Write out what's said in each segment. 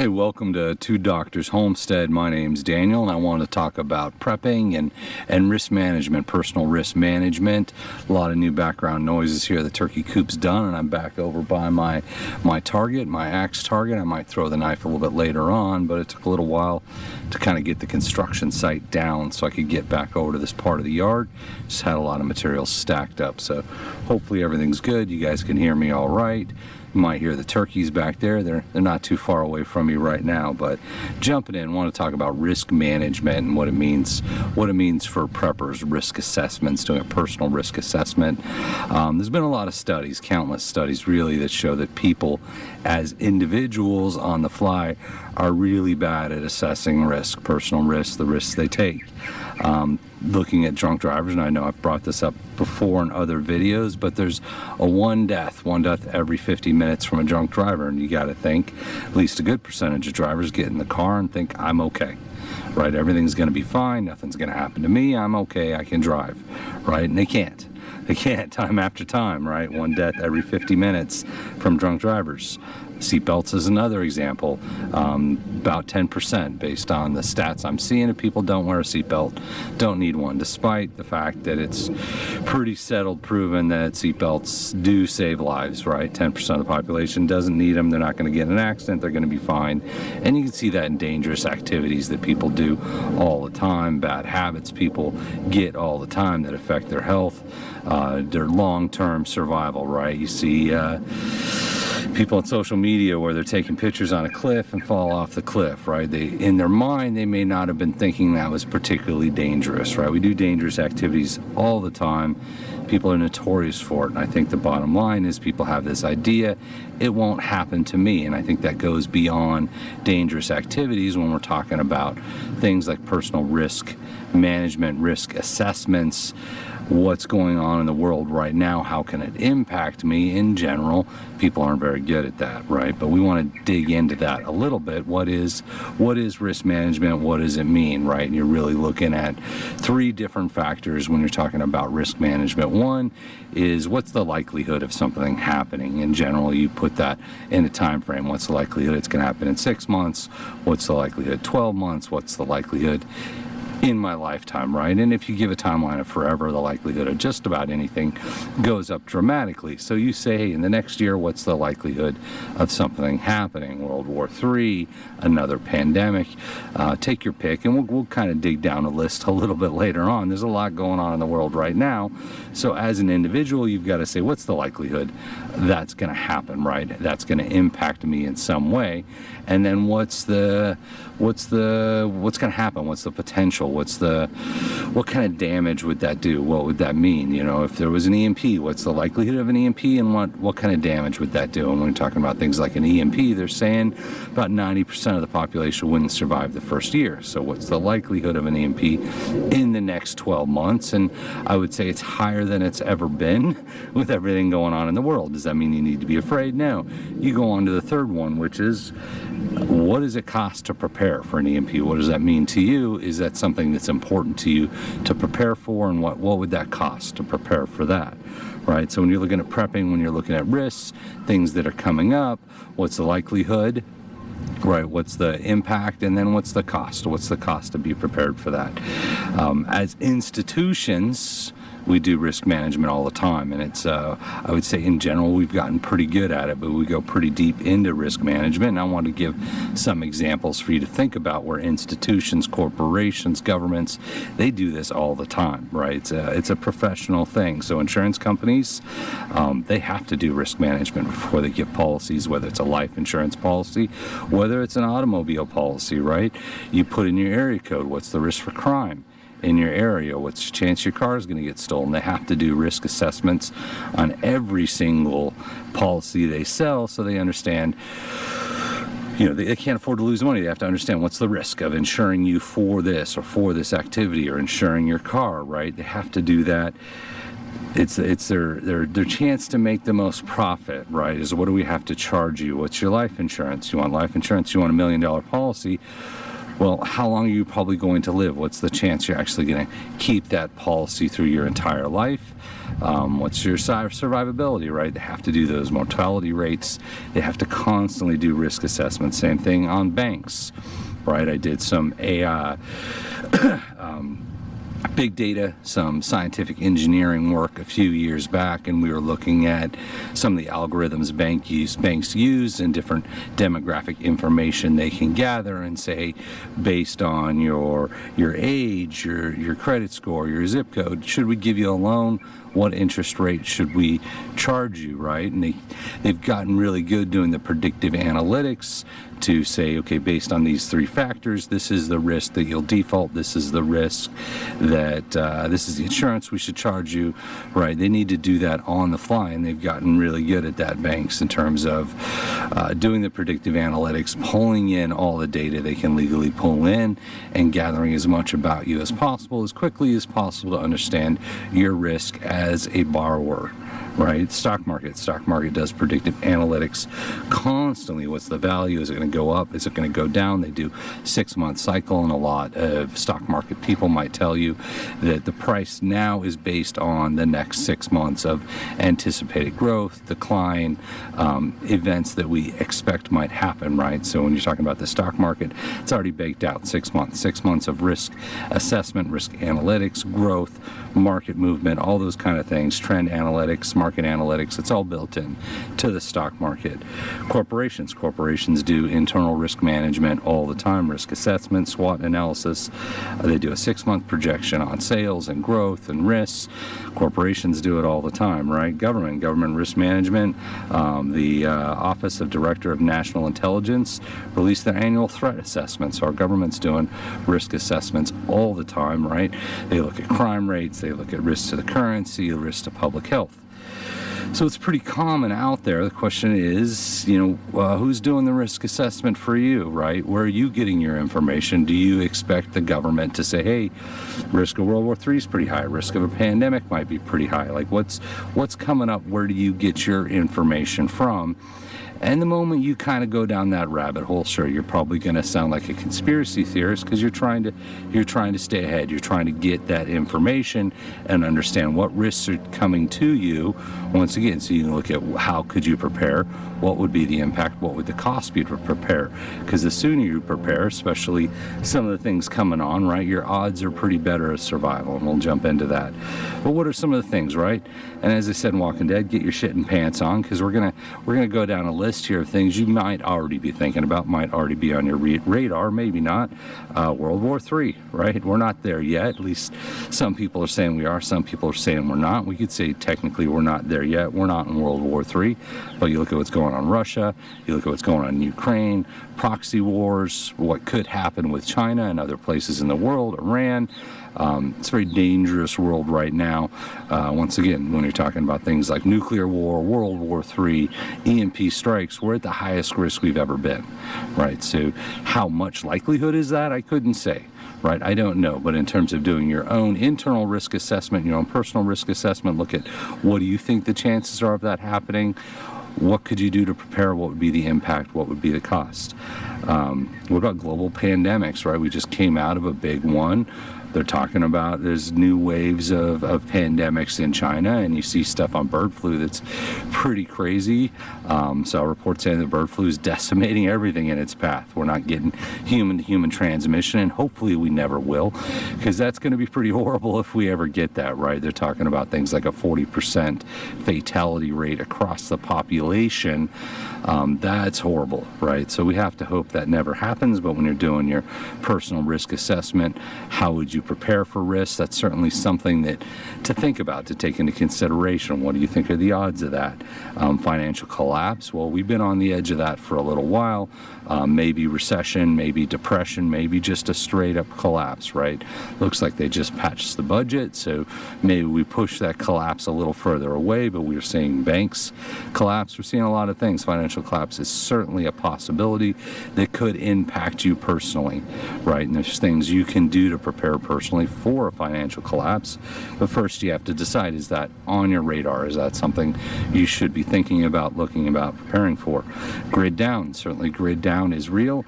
Hey, welcome to Two Doctors Homestead. My name's Daniel, and I want to talk about prepping and risk management, personal risk management. A lot of new background noises here. The turkey coop's done, and I'm back over by my target, my axe target. I might throw the knife a little bit later on, but it took a little while to kind of get the construction site down so I could get back over to this part of the yard. Just had a lot of materials stacked up, so hopefully everything's good. You guys can hear me all right. You might hear the turkeys back there. They're not too far away from me right now, but jumping in, I want to talk about risk management and what it means for preppers, risk assessments, doing a personal risk assessment. There's been a lot of studies, countless studies really, that show that people as individuals on the fly are really bad at assessing risk, personal risk, the risks they take. Looking at drunk drivers, and I know I've brought this up before in other videos, but there's a one death every 50 minutes from a drunk driver, and you got to think at least a good percentage of drivers get in the car and think, I'm okay, right? Everything's going to be fine, nothing's going to happen to me, I'm okay, I can drive, right? And they can't time after time, right? One death every 50 minutes from drunk drivers. Seatbelts is another example. About 10% based on the stats I'm seeing of people don't wear a seatbelt, don't need one, despite the fact that it's pretty settled, proven that seatbelts do save lives, right? 10% of the population doesn't need them. They're not going to get in an accident. They're going to be fine. And you can see that in dangerous activities that people do all the time, bad habits people get all the time that affect their health, their long-term survival, right? You see people on social media where they're taking pictures on a cliff and fall off the cliff, right? In their mind, they may not have been thinking that was particularly dangerous, right? We do dangerous activities all the time. People are notorious for it, and I think the bottom line is people have this idea, it won't happen to me, and I think that goes beyond dangerous activities when we're talking about things like personal risk management, risk assessments, what's going on in the world right now, how can it impact me in general. People aren't very good at that, right? But we want to dig into that a little bit. What is risk management? What does it mean, right? And you're really looking at three different factors when you're talking about risk management. One is, what's the likelihood of something happening? In general, you put that in a time frame. What's the likelihood it's going to happen in 6 months? What's the likelihood 12 months? What's the likelihood in my lifetime, right? And if you give a timeline of forever, the likelihood of just about anything goes up dramatically. So you say, hey, in the next year, what's the likelihood of something happening? World War III, another pandemic, take your pick, and we'll kind of dig down a list a little bit later on. There's a lot going on in the world right now. So as an individual, you've got to say, what's the likelihood that's going to happen, right? That's going to impact me in some way. And then what's going to happen? What's the potential? What kind of damage would that do? What would that mean? You know, if there was an EMP, what's the likelihood of an EMP, and what kind of damage would that do? And when we're talking about things like an EMP, they're saying about 90% of the population wouldn't survive the first year. So what's the likelihood of an EMP in the next 12 months? And I would say it's higher than it's ever been with everything going on in the world. Does that mean you need to be afraid? No. You go on to the third one, which is, what does it cost to prepare for an EMP? What does that mean to you? Is that something that's important to you to prepare for, and what would that cost to prepare for that, right? So when you're looking at prepping, when you're looking at risks, things that are coming up, what's the likelihood, right? What's the impact, and then what's the cost? What's the cost to be prepared for that? As institutions, we do risk management all the time, and it's I would say in general we've gotten pretty good at it, but we go pretty deep into risk management, and I want to give some examples for you to think about where institutions, corporations, governments, they do this all the time, right? It's a professional thing. So insurance companies, they have to do risk management before they give policies, whether it's a life insurance policy, whether it's an automobile policy, right? You put in your area code, what's the risk for crime in your area, what's the chance your car is going to get stolen. They have to do risk assessments on every single policy they sell, so they understand, you know, they can't afford to lose money. They have to understand what's the risk of insuring you for this or for this activity, or insuring your car, right? They have to do that. It's their chance to make the most profit, right? Is, what do we have to charge you? What's your life insurance? You want life insurance? You want $1 million policy? Well, how long are you probably going to live? What's the chance you're actually going to keep that policy through your entire life? What's your survivability, right? They have to do those mortality rates. They have to constantly do risk assessments. Same thing on banks, right? I did some AI, big data, some scientific engineering work a few years back, and we were looking at some of the algorithms banks use and different demographic information they can gather and say, based on your age, your credit score, your zip code, should we give you a loan? What interest rate should we charge you, right? And they've gotten really good doing the predictive analytics to say, okay, based on these three factors, this is the risk that you'll default, this is the risk that, this is the insurance we should charge you, right? They need to do that on the fly, and they've gotten really good at that, banks, in terms of doing the predictive analytics, pulling in all the data they can legally pull in, and gathering as much about you as possible, as quickly as possible, to understand your risk as a borrower. Right? Stock market does predictive analytics constantly. What's the value? Is it going to go up? Is it going to go down? They do 6-month cycle, and a lot of stock market people might tell you that the price now is based on the next 6 months of anticipated growth, decline, events that we expect might happen, right? So when you're talking about the stock market, it's already baked out 6 months. 6 months of risk assessment, risk analytics, growth, market movement, all those kind of things, trend analytics, market analytics, it's all built in to the stock market. Corporations do internal risk management all the time, risk assessment, SWOT analysis. They do a 6-month projection on sales and growth and risks. Corporations do it all the time, right? Government risk management. The Office of Director of National Intelligence released their annual threat assessment. So our government's doing risk assessments all the time, right? They look at crime rates, they look at risks to the currency, risks to public health. So it's pretty common out there. The question is, who's doing the risk assessment for you, right? Where are you getting your information? Do you expect the government to say, hey, risk of World War III is pretty high, risk of a pandemic might be pretty high? Like, what's coming up? Where do you get your information from? And the moment you kind of go down that rabbit hole, sure, you're probably going to sound like a conspiracy theorist, because you're trying to stay ahead. You're trying to get that information and understand what risks are coming to you. Once again, so you can look at how could you prepare, what would be the impact, what would the cost be to prepare? Because the sooner you prepare, especially some of the things coming on, right, your odds are pretty better at survival, and we'll jump into that. But what are some of the things, right? And as I said in Walking Dead, get your shit and pants on, because we're gonna go down a list here of things you might already be thinking about, might already be on your radar, maybe not. World War III, right? We're not there yet. At least some people are saying we are. Some people are saying we're not. We could say technically we're not there yet. We're not in World War III. But you look at what's going on in Russia, you look at what's going on in Ukraine, proxy wars, what could happen with China and other places in the world, Iran. It's a very dangerous world right now. Once again, when you're talking about things like nuclear war, World War III, EMP strikes, we're at the highest risk we've ever been, right? So how much likelihood is that? I couldn't say, right? I don't know. But in terms of doing your own internal risk assessment, your own personal risk assessment, look at what do you think the chances are of that happening? What could you do to prepare? What would be the impact? What would be the cost? What about global pandemics, right? We just came out of a big one. They're talking about there's new waves of pandemics in China, and you see stuff on bird flu that's pretty crazy. Saw a report saying that bird flu is decimating everything in its path. We're not getting human-to-human transmission, and hopefully we never will, because that's going to be pretty horrible if we ever get that, right? They're talking about things like a 40% fatality rate across the population. That's horrible, right? So we have to hope that never happens, but when you're doing your personal risk assessment, how would you prepare for risk? That's certainly something that to think about, to take into consideration. What do you think are the odds of that? Financial collapse? Well, we've been on the edge of that for a little while. Maybe recession, maybe depression, maybe just a straight up collapse, right? Looks like they just patched the budget, so maybe we push that collapse a little further away, but we're seeing banks collapse. We're seeing a lot of things. Financial collapse is certainly a possibility that could impact you personally, right? And there's things you can do to prepare personally for a financial collapse. But first you have to decide, is that on your radar? Is that something you should be thinking about, looking about, preparing for? Grid down. Certainly grid down is real.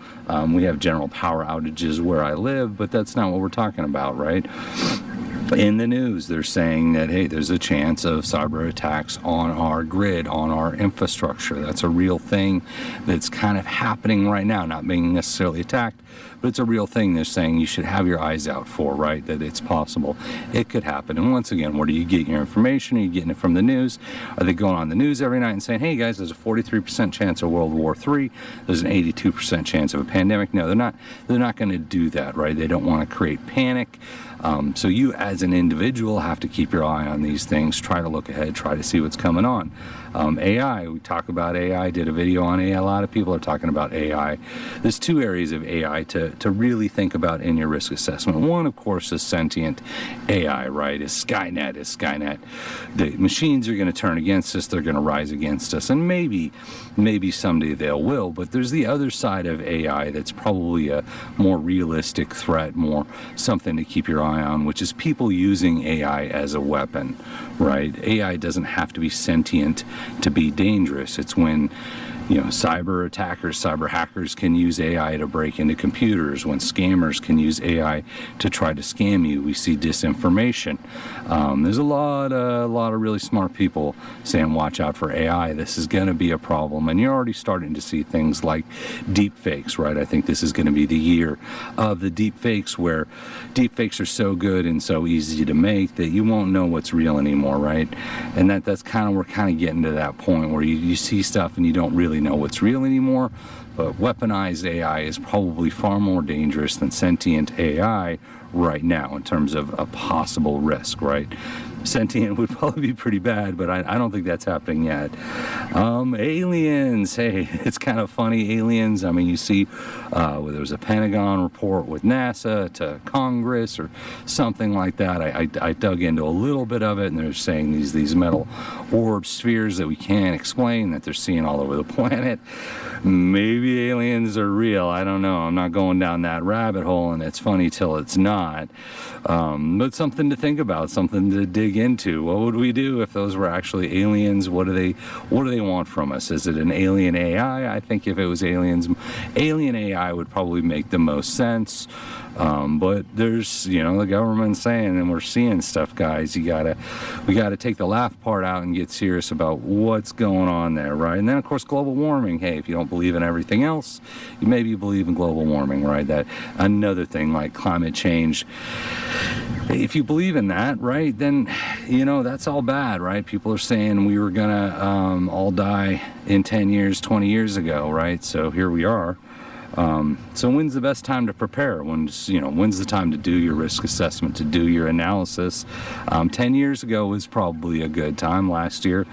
We have general power outages where I live, but that's not what we're talking about, right? In the news, they're saying that, hey, there's a chance of cyber attacks on our grid, on our infrastructure. That's a real thing that's kind of happening right now, not being necessarily attacked, but it's a real thing they're saying you should have your eyes out for, right? That it's possible. It could happen. And once again, where do you get your information? Are you getting it from the news? Are they going on the news every night and saying, hey guys, there's a 43% chance of World War III. There's an 82% chance of a pandemic. No, they're not going to do that, right? They don't want to create panic. So you as an individual have to keep your eye on these things, try to look ahead, try to see what's coming on. AI, we talk about AI, did a video on AI. A lot of people are talking about AI. There's two areas of AI to really think about in your risk assessment. One, of course, is sentient AI, right? Is Skynet. The machines are going to turn against us. They're going to rise against us. And maybe someday they will. But there's the other side of AI that's probably a more realistic threat, more something to keep your eye on, which is people using AI as a weapon, right? AI doesn't have to be sentient to be dangerous. It's when cyber attackers, cyber hackers can use AI to break into computers, when scammers can use AI to try to scam you. We see disinformation. There's a lot of really smart people saying, watch out for AI. This is going to be a problem. And you're already starting to see things like deep fakes, right? I think this is going to be the year of the deep fakes, where deep fakes are so good and so easy to make that you won't know what's real anymore, right? And we're kind of getting to that point where you see stuff and you don't really know what's real anymore. But weaponized AI is probably far more dangerous than sentient AI right now in terms of a possible risk, right? Sentient would probably be pretty bad, but I don't think that's happening yet. Aliens, hey, it's kind of funny, aliens. I mean, you see where there was a Pentagon report with NASA to Congress or something like that. I dug into a little bit of it, and they're saying these metal orb spheres that we can't explain, that they're seeing all over the planet. Maybe aliens are real. I don't know. I'm not going down that rabbit hole, and it's funny till it's not. But something to think about, something to dig into. What would we do if those were actually aliens? What do they want from us? Is it an alien AI? I think if it was alien AI would probably make the most sense. But there's, the government saying, and we're seeing stuff, guys, we gotta take the laugh part out and get serious about what's going on there, right? And then, of course, global warming. Hey, if you don't believe in everything else, you maybe believe in global warming, right? That another thing like climate change. If you believe in that, right, then, that's all bad, right? People are saying we were gonna all die in 10 years, 20 years ago, right? So here we are. So when's the best time to prepare? When's the time to do your risk assessment, to do your analysis? 10 years ago was probably a good time. Last year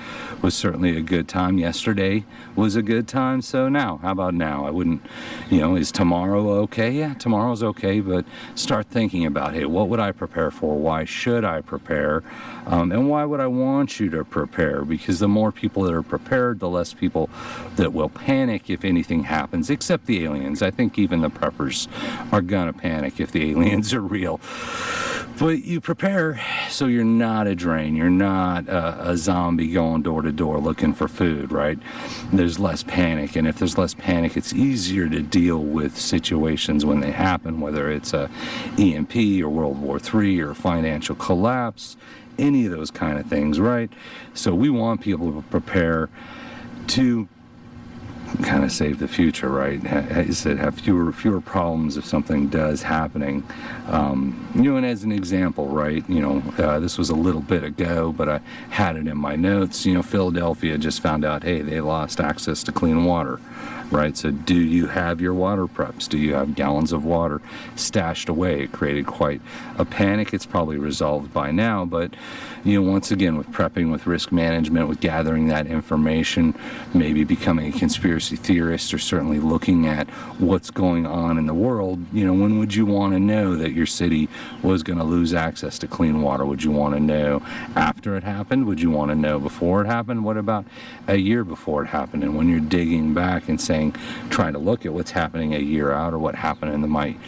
was certainly a good time. Yesterday was a good time. So now, how about now? I wouldn't, is tomorrow okay? Yeah, tomorrow's okay, but start thinking about, hey, what would I prepare for? Why should I prepare? And why would I want you to prepare? Because the more people that are prepared, the less people that will panic if anything happens, except the aliens. I think even the preppers are gonna panic if the aliens are real. But you prepare so you're not a drain. You're not a zombie going door to door looking for food, right? There's less panic, and if there's less panic, it's easier to deal with situations when they happen, whether it's a EMP or World War III or financial collapse, any of those kind of things, right? So we want people to prepare to kind of save the future, right? Have fewer problems if something does happening. And as an example, right? This was a little bit ago, but I had it in my notes. Philadelphia just found out, hey, they lost access to clean water, right? So do you have your water preps? Do you have gallons of water stashed away? It created quite a panic. It's probably resolved by now, but once again, with prepping, with risk management, with gathering that information, maybe becoming a conspiracy conspiracy theorists are certainly looking at what's going on in the world. You know, when would you want to know that your city was going to lose access to clean water? Would you want to know after it happened? Would you want to know before it happened? What about a year before it happened? And when you're digging back and saying, trying to look at what's happening a year out or what happened in the might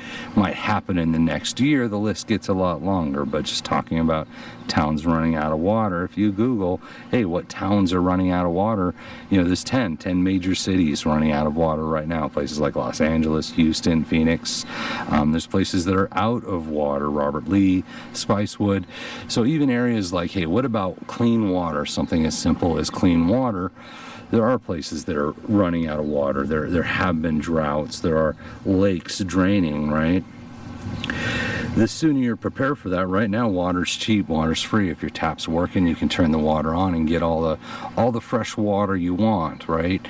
happen in the next year, the list gets a lot longer. But just talking about towns running out of water, if you Google, hey, what towns are running out of water, you know, there's 10 major cities running out of water right now. Places like Los Angeles, Houston, Phoenix. There's places that are out of water, Robert Lee, Spicewood. So even areas like, hey, what about clean water? Something as simple as clean water. There are places that are running out of water. There have been droughts. There are lakes draining, right? The sooner you're prepared for that. Right now, water's cheap, water's free. If your tap's working, you can turn the water on and get all the fresh water you want, right?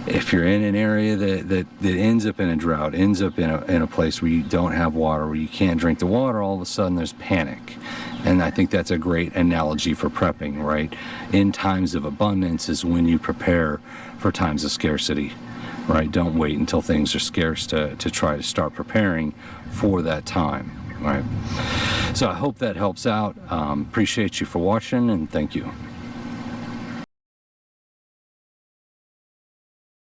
If you're in an area that ends up in a drought, ends up in a place where you don't have water, where you can't drink the water, all of a sudden there's panic. And I think that's a great analogy for prepping, right? In times of abundance is when you prepare for times of scarcity, right? Don't wait until things are scarce to try to start preparing for that time, right? So I hope that helps out. Appreciate you for watching, and thank you.